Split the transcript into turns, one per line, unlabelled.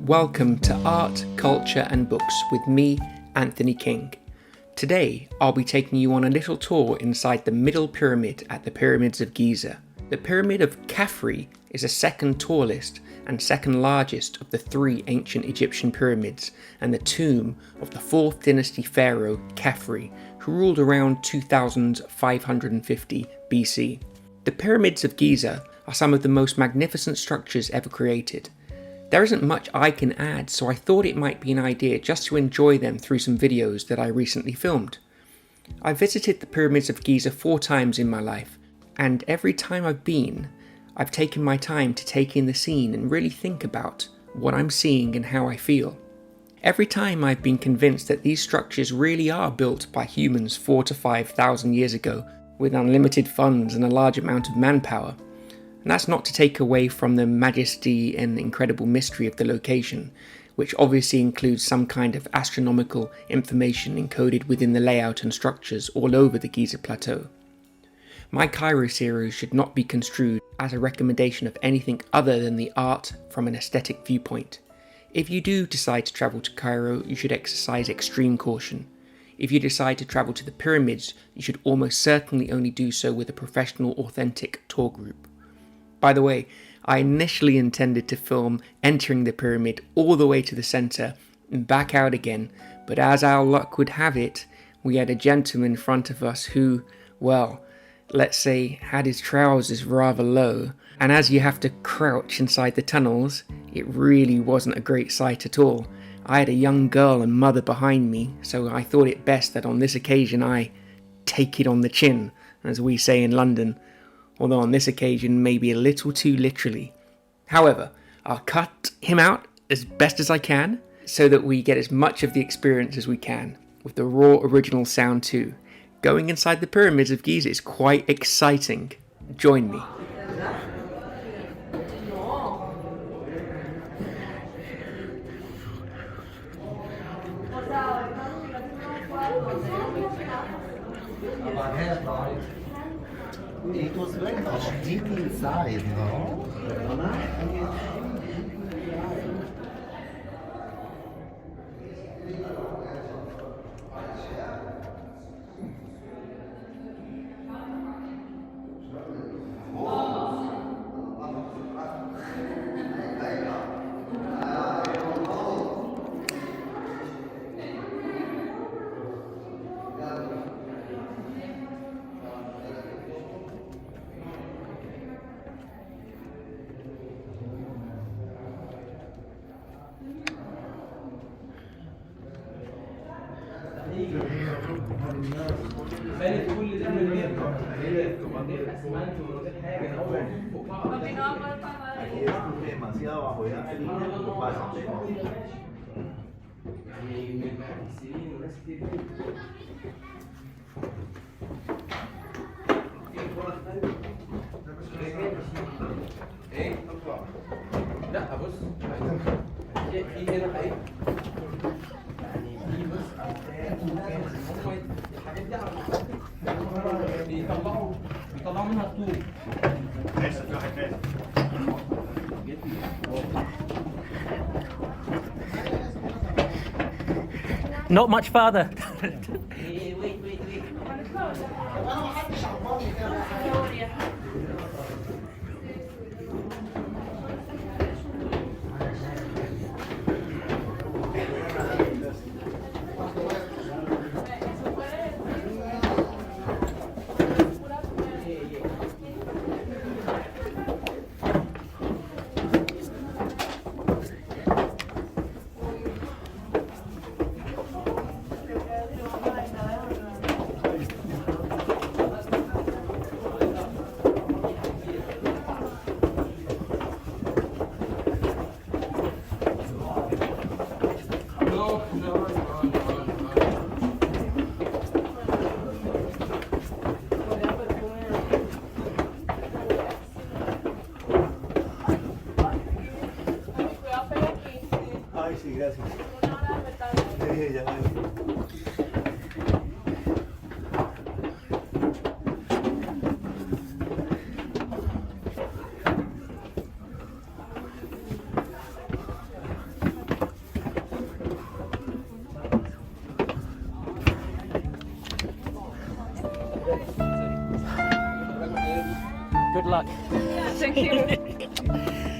welcome to Art, Culture and Books with me, Anthony King. Today, I'll be taking you on a little tour inside the middle pyramid at the Pyramids of Giza. The Pyramid of Khafre is the second tallest and second largest of the three ancient Egyptian pyramids and the tomb of the 4th dynasty pharaoh Khafre, who ruled around 2550 BC. The Pyramids of Giza are some of the most magnificent structures ever created. There isn't much I can add, so I thought it might be an idea just to enjoy them through some videos that I recently filmed. I visited the Pyramids of Giza 4 times in my life, and every time I've been, I've taken my time to take in the scene and really think about what I'm seeing and how I feel. Every time I've been convinced that these structures really are built by humans 4,000 to 5,000 years ago with unlimited funds and a large amount of manpower. And that's not to take away from the majesty and incredible mystery of the location, which obviously includes some kind of astronomical information encoded within the layout and structures all over the Giza Plateau. My Cairo series should not be construed as a recommendation of anything other than the art from an aesthetic viewpoint. If you do decide to travel to Cairo, you should exercise extreme caution. If you decide to travel to the pyramids, you should almost certainly only do so with a professional, authentic tour group. By the way, I initially intended to film entering the pyramid all the way to the centre and back out again, but as our luck would have it, we had a gentleman in front of us who, well, let's say had his trousers rather low, and as you have to crouch inside the tunnels, it really wasn't a great sight at all. I had a young girl and mother behind me, so I thought it best that on this occasion I take it on the chin, as we say in London. Although on this occasion maybe a little too literally. However, I'll cut him out as best as I can so that we get as much of the experience as we can, with the raw original sound too. Going inside the Pyramids of Giza is quite exciting. Join me.
It was very much deep inside, no?
لا بص في هنا حاجه يعني في بص الحاجات دي على بيطلعوا منها الطوب لسه في واحد تاني
Not much farther.
wait.
Sí, gracias. Ya.
Good luck.
Thank you.